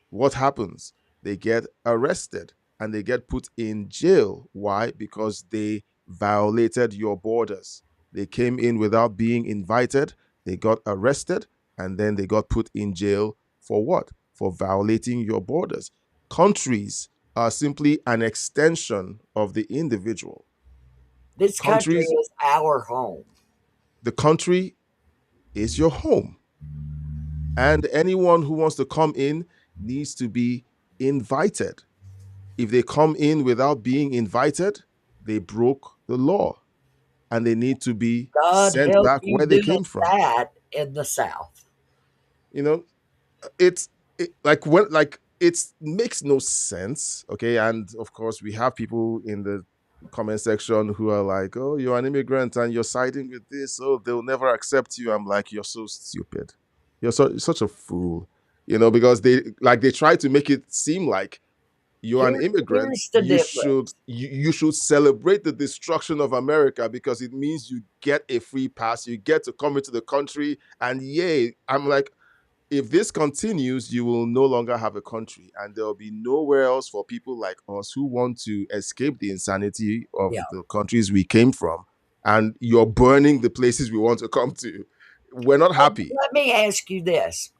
what happens? They get arrested and they get put in jail. Why? Because they violated your borders. They came in without being invited, they got arrested, and then they got put in jail for what? For violating your borders. Countries are simply an extension of the individual. This country Countries, is our home. the country is your home. And anyone who wants to come in needs to be invited. If they come in without being invited, they broke the law and they need to be God sent help back you where they doing came from. that in the South. You know, like it makes no sense. Okay. And of course, we have people in the comment section who are like, oh, you're an immigrant and you're siding with this. Oh, they'll never accept you. I'm like, you're so stupid. You're such a fool, because they try to make it seem like you're an immigrant, Here's the difference. you should celebrate the destruction of America because it means you get a free pass, you get to come into the country, and yay, I'm like, if this continues, you will no longer have a country, and there will be nowhere else for people like us who want to escape the insanity of Yeah. the countries we came from. And you're burning the places we want to come to. We're not happy. Let me ask you this.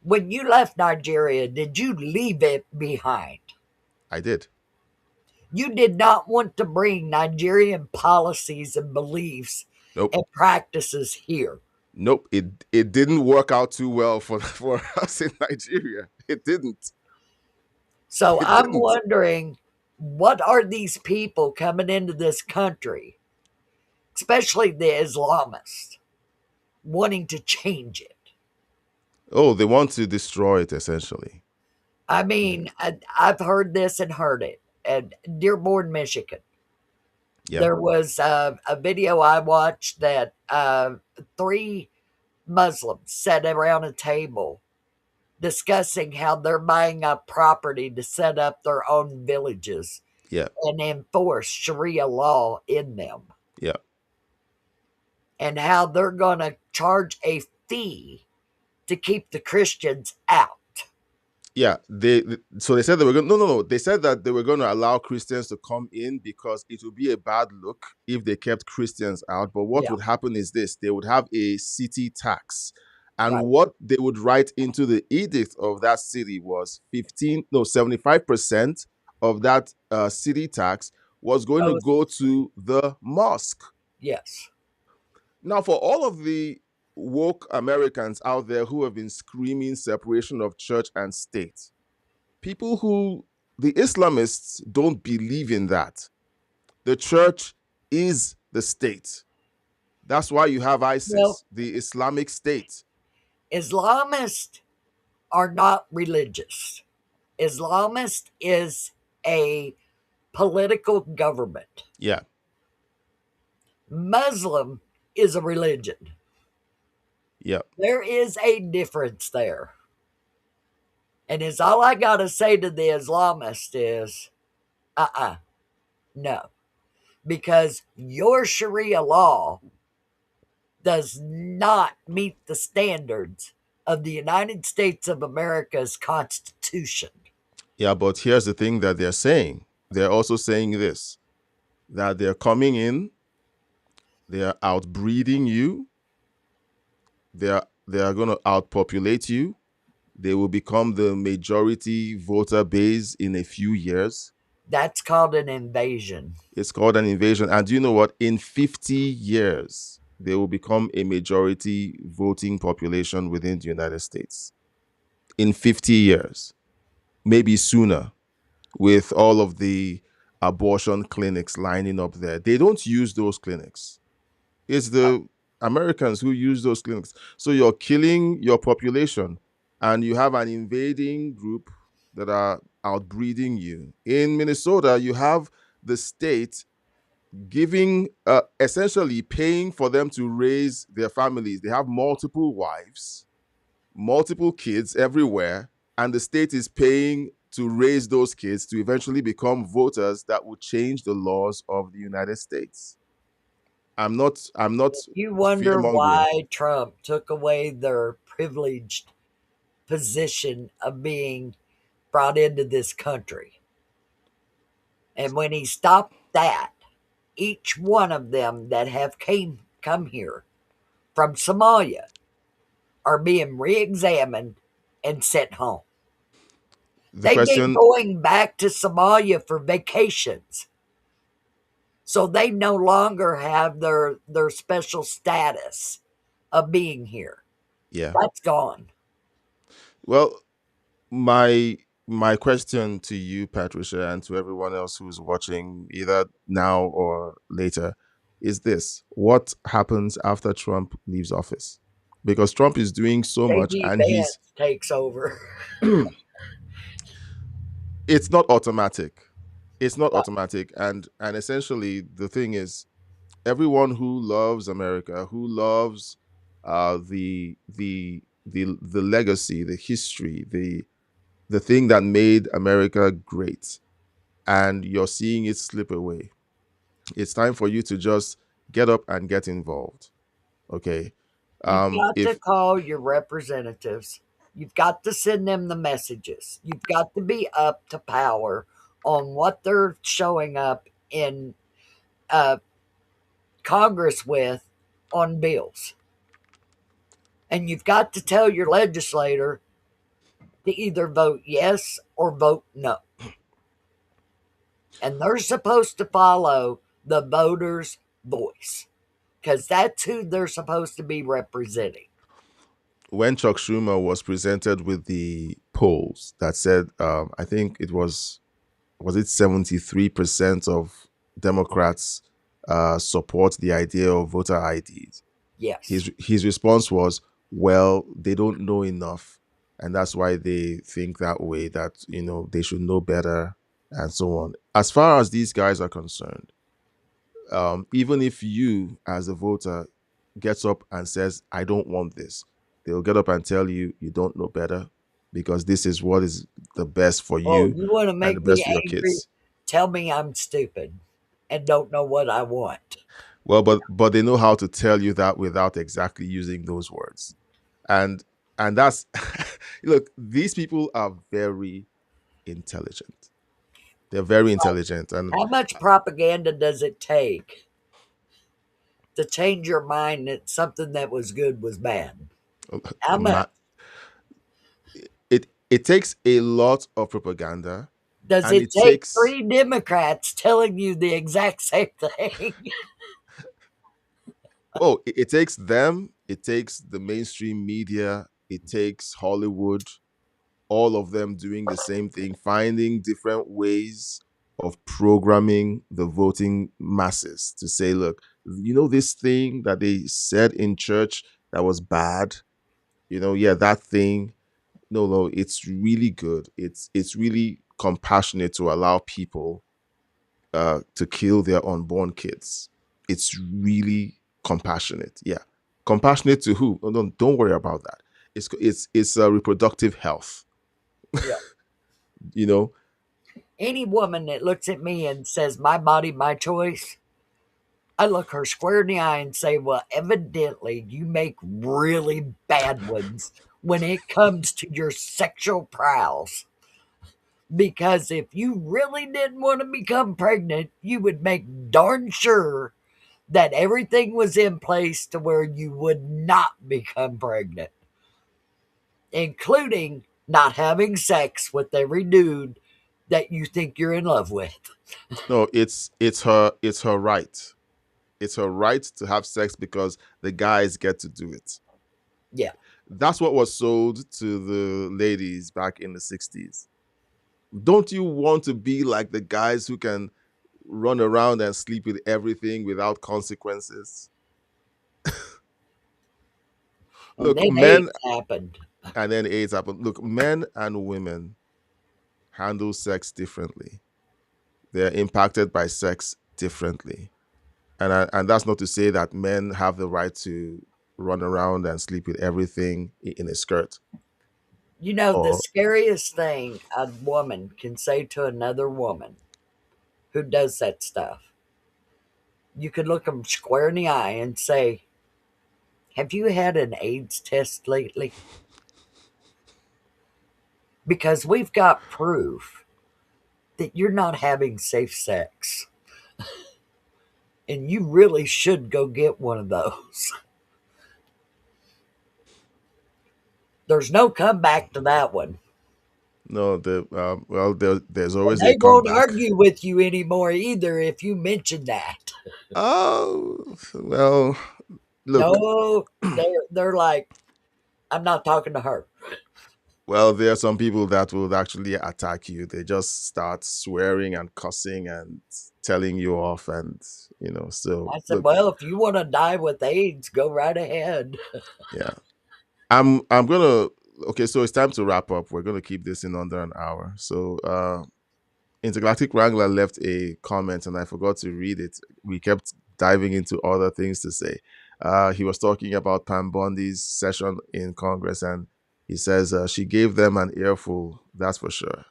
When you left Nigeria, did you leave it behind? I did. You did not want to bring Nigerian policies and beliefs Nope. and practices here. Nope. It didn't work out too well for us in Nigeria. It didn't. So It I'm didn't. wondering, what are these people coming into this country, especially the Islamists, wanting to change it? Oh, they want to destroy it essentially. I mean, I've heard this and heard it. At Dearborn, Michigan, Yeah. there was a video I watched that three Muslims sat around a table discussing how they're buying up property to set up their own villages Yeah. and enforce Sharia law in them, Yeah. and how they're going to charge a fee to keep the Christians out. Yeah, so they said they were going. No. They said that they were going to allow Christians to come in because it would be a bad look if they kept Christians out. But what Yeah. would happen is this: they would have a city tax, and Right. what they would write into the edict of that city was 75% of that city tax was going to go to the mosque. Yes. Now, for all of the woke Americans out there who have been screaming separation of church and state, the Islamists don't believe in that. The church is the state. That's why you have ISIS, Well, the Islamic State. Islamists are not religious. Islamist is a political government. Yeah. Muslim is a religion. Yeah. There is a difference there. And it's all I got to say to the Islamist is, no. Because your Sharia law does not meet the standards of the United States of America's Constitution. Yeah, but here's the thing that they're saying. They're also saying this, that they're coming in, they're outbreeding you, they are going to outpopulate you. They will become the majority voter base in a few years. That's called an invasion. It's called an invasion. And do you know what? In 50 years, they will become a majority voting population within the United States. In 50 years, maybe sooner, with all of the abortion clinics lining up there. They don't use those clinics. It's the Americans who use those clinics. So you're killing your population, and you have an invading group that are outbreeding you. In Minnesota, you have the state giving, essentially paying for them to raise their families. They have multiple wives, multiple kids everywhere, and the state is paying to raise those kids to eventually become voters that will change the laws of the United States. I'm not You wonder fear-mongering. why Trump took away their privileged position of being brought into this country. And when he stopped that, each one of them that have come here from Somalia are being re-examined and sent home. They've been going back to Somalia for vacations. So they no longer have their special status of being here. Yeah. That's gone. Well, my question to you, Patricia, and to everyone else who's watching, either now or later, is this: what happens after Trump leaves office? Because Trump is doing so much, JD and Vance takes over. it's not automatic. It's not automatic, and essentially the thing is, everyone who loves America, who loves the legacy, the history, the thing that made America great, and you're seeing it slip away. It's time for you to just get up and get involved. Okay. You've got to If call your representatives. You've got to send them the messages. You've got to be up to power on what they're showing up in uh, Congress with on bills. And you've got to tell your legislator to either vote yes or vote no. And they're supposed to follow the voter's voice because that's who they're supposed to be representing. when Chuck Schumer was presented with the polls that said, I think it was it 73% of Democrats support the idea of voter IDs. Yes. His response was, well, they don't know enough, and that's why they think that way, that they should know better, and so on. As far as these guys are concerned, even if you as a voter gets up and says, I don't want this, they'll get up and tell you you don't know better, because this is what is the best for Oh, you you want to and the make best me for your angry? kids. Tell me I'm stupid and don't know what I want. Well, but they know how to tell you that without exactly using those words. And that's look, these people are very intelligent. They're very intelligent. And How much propaganda does it take to change your mind that something that was good was bad? How much? it takes a lot of propaganda, Does and it it take takes 3 Democrats telling you the exact same thing? it takes them, it takes the mainstream media, it takes Hollywood, all of them doing the same thing, finding different ways of programming the voting masses to say, look, this thing that they said in church that was bad, yeah, that thing, no, it's really good. It's really compassionate to allow people to kill their unborn kids. It's really compassionate. Yeah. Compassionate to who? Oh, don't worry about that. It's reproductive health. Yeah. you know Any woman that looks at me and says, my body, my choice, I look her square in the eye and say, well, evidently you make really bad ones when it comes to your sexual prowess. Because if you really didn't want to become pregnant, you would make darn sure that everything was in place to where you would not become pregnant, including not having sex with every dude that you think you're in love with. no, it's her right. It's her right to have sex because the guys get to do it. Yeah. That's what was sold to the ladies back in the 60s. Don't you want to be like the guys who can run around and sleep with everything without consequences? And Look, then men, AIDS happened. and then AIDS happened. Look, men and women handle sex differently. They're impacted by sex differently. And that's not to say that men have the right to run around and sleep with everything in a skirt. You know, the Or scariest thing a woman can say to another woman who does that stuff, you could look them square in the eye and say, have you had an AIDS test lately? Because we've got proof that you're not having safe sex. And you really should go get one of those. There's no comeback to that one. no, there's And always a they won't comeback. argue with you anymore either if you mention that. Oh, well, look, No, they're like, I'm not talking to her. well, there are some people that will actually attack you. They just start swearing and cussing and telling you off, and so I said, look, well, if you want to die with AIDS, go right ahead. yeah. I'm gonna Okay, so it's time to wrap up. We're gonna keep this in under an hour. So Intergalactic Wrangler left a comment and I forgot to read it. We kept diving into other things to say. He was talking about Pam Bondi's session in Congress, and he says she gave them an earful That's for sure.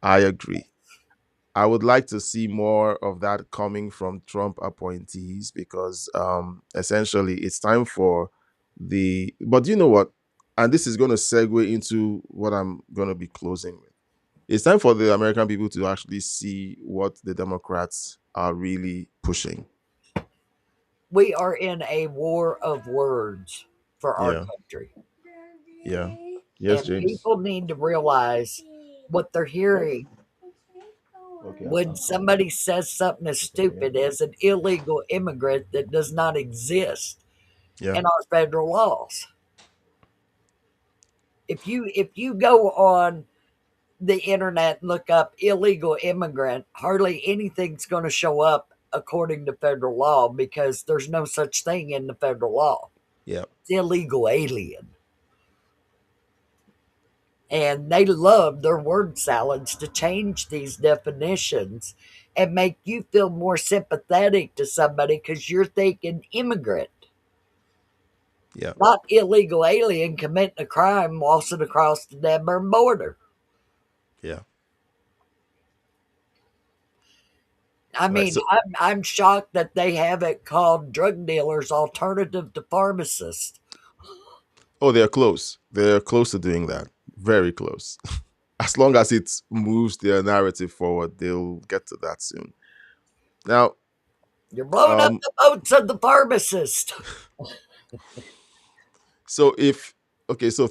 I agree. I would like to see more of that coming from Trump appointees because essentially it's time for but you know what? And this is going to segue into what I'm going to be closing with. It's time for the American people to actually see what the Democrats are really pushing. We are in a war of words for our Yeah. country. Yeah. Yes, And James. people need to realize what they're hearing Okay, when somebody says something as stupid as an illegal immigrant that does not exist Yeah. in our federal laws. If you go on the internet and look up illegal immigrant, hardly anything's going to show up according to federal law because there's no such thing in the federal law. Yeah. It's illegal alien. And they love their word salads to change these definitions and make you feel more sympathetic to somebody because you're thinking immigrant, Yeah. not illegal alien committing a crime waltzing across the Denver border. Yeah. I Right. mean, So, I'm shocked that they have it called drug dealers alternative to pharmacists. oh, they're close. They're close to doing that. Very close. As long as it moves their narrative forward, they'll get to that soon. Now, You're blowing up um, the boats of the pharmacist. so if okay, so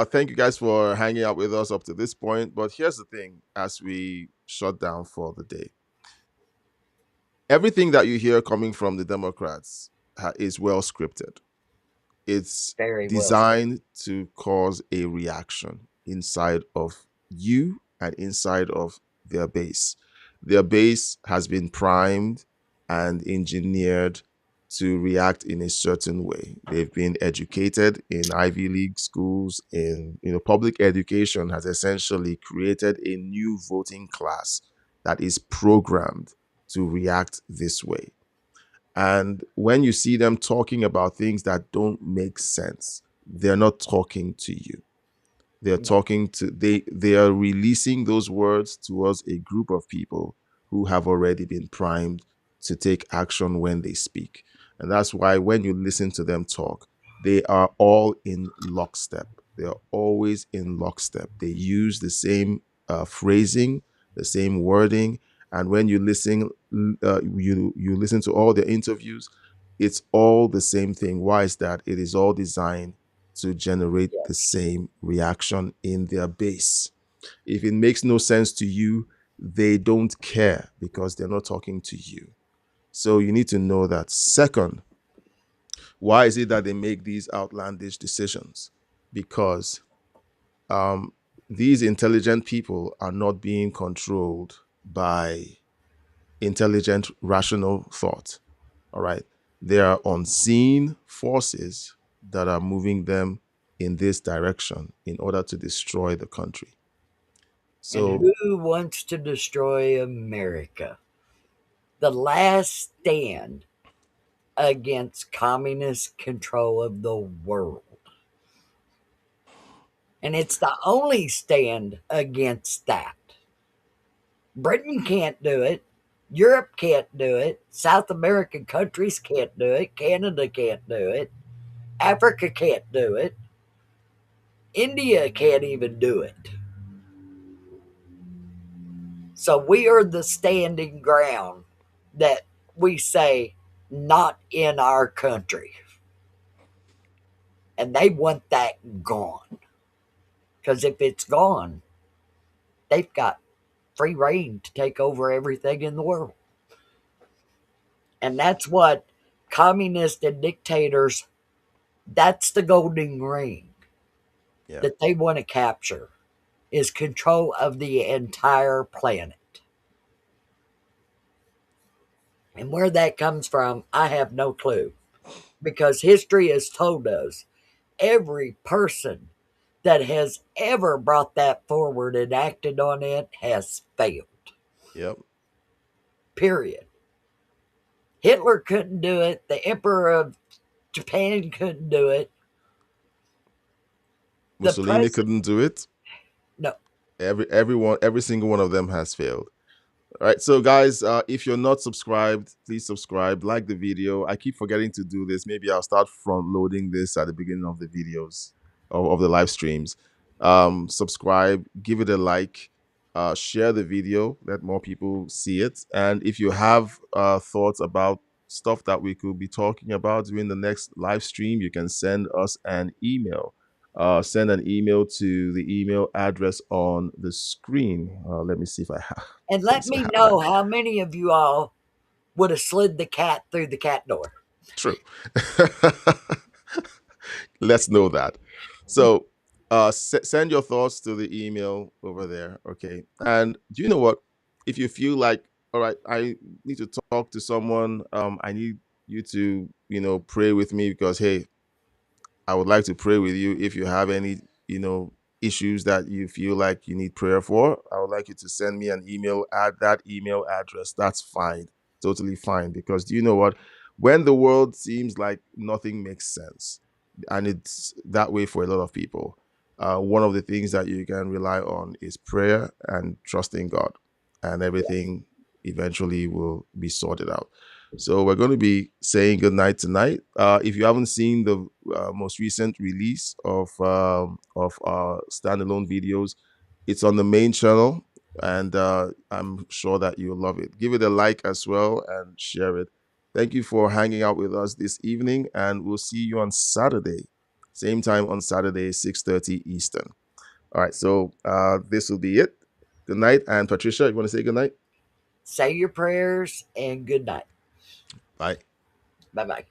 thank you guys for hanging out with us up to this point. But here's the thing: as we shut down for the day, everything that you hear coming from the Democrats is well scripted. It's Very well. designed to cause a reaction inside of you and inside of their base. Their base has been primed and engineered to react in a certain way. They've been educated in Ivy League schools, in public education has essentially created a new voting class that is programmed to react this way. And when you see them talking about things that don't make sense, they're not talking to you. They're talking to they are releasing those words towards a group of people who have already been primed to take action when they speak. And that's why when you listen to them talk, they are all in lockstep. They are always in lockstep. They use the same phrasing, the same wording, and when you listen, you listen to all their interviews, it's all the same thing. Why is that? It is all designed to generate the same reaction in their base. If it makes no sense to you, they don't care because they're not talking to you. So you need to know that. Second, why is it that they make these outlandish decisions? Because these intelligent people are not being controlled by intelligent, rational thought. All right. There are unseen forces that are moving them in this direction in order to destroy the country. And So, who wants to destroy America? The last stand against communist control of the world. And it's the only stand against that. Britain can't do it. Europe can't do it. South American countries can't do it. Canada can't do it. Africa can't do it. India can't even do it. So we are the standing ground that we say, not in our country. And they want that gone. Because if it's gone, they've got free reign to take over everything in the world. And that's what communists and dictators, that's the golden ring that they want to capture, is control of the entire planet. And where that comes from, I have no clue. Because history has told us every person that has ever brought that forward and acted on it has failed. yep. Period. Hitler couldn't do it. The Emperor of Japan couldn't do it. The Mussolini president, couldn't do it. no. Every single one of them has failed. All right, so guys, if you're not subscribed, please subscribe, like the video. I keep forgetting to do this. Maybe I'll start front loading this at the beginning of the videos of the live streams. Subscribe, give it a like, share the video, let more people see it. And if you have thoughts about stuff that we could be talking about during the next live stream, you can send us an email. Send an email to the email address on the screen. Let me see if I have. And let me know how many of you all would have slid the cat through the cat door. True. Let's know that. So send your thoughts to the email over there. Okay. And do you know what? If you feel like, all right, I need to talk to someone, I need you to, pray with me because, hey, I would like to pray with you. If you have any, issues that you feel like you need prayer for, I would like you to send me an email at that email address. That's fine. Totally fine. Because do you know what? When the world seems like nothing makes sense, and it's that way for a lot of people, one of the things that you can rely on is prayer and trusting God, and everything eventually will be sorted out. So we're going to be saying goodnight tonight. If you haven't seen the most recent release of our standalone videos, it's on the main channel, and I'm sure that you'll love it. Give it a like as well and share it. Thank you for hanging out with us this evening, and we'll see you on Saturday, same time on Saturday, 6:30 Eastern. All right, so this will be it. Good night, and Patricia, you want to say good night? Say your prayers and good night. Bye. Bye-bye.